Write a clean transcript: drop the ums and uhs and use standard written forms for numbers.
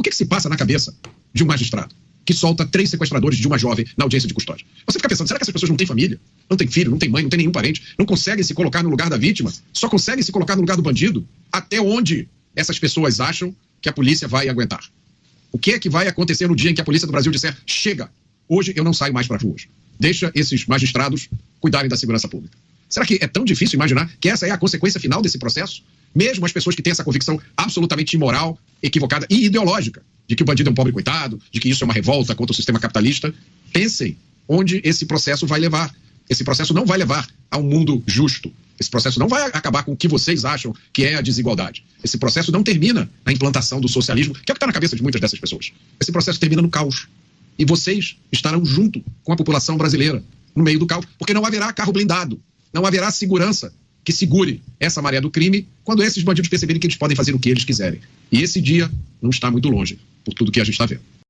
que se passa na cabeça de um magistrado que solta 3 sequestradores de uma jovem na audiência de custódia? Você fica pensando, será que essas pessoas não têm família? Não têm filho, não têm mãe, não têm nenhum parente? Não conseguem se colocar no lugar da vítima? Só conseguem se colocar no lugar do bandido? Até onde essas pessoas acham que a polícia vai aguentar? O que é que vai acontecer no dia em que a polícia do Brasil disser, chega, hoje eu não saio mais para as ruas? Deixa esses magistrados cuidarem da segurança pública. Será que é tão difícil imaginar que essa é a consequência final desse processo? Mesmo as pessoas que têm essa convicção absolutamente imoral, equivocada e ideológica, de que o bandido é um pobre coitado, de que isso é uma revolta contra o sistema capitalista, pensem onde esse processo vai levar. Esse processo não vai levar a um mundo justo. Esse processo não vai acabar com o que vocês acham que é a desigualdade. Esse processo não termina na implantação do socialismo, que é o que está na cabeça de muitas dessas pessoas. Esse processo termina no caos. E vocês estarão junto com a população brasileira, no meio do caos, porque não haverá carro blindado, não haverá segurança que segure essa maré do crime quando esses bandidos perceberem que eles podem fazer o que eles quiserem. E esse dia não está muito longe, por tudo que a gente está vendo.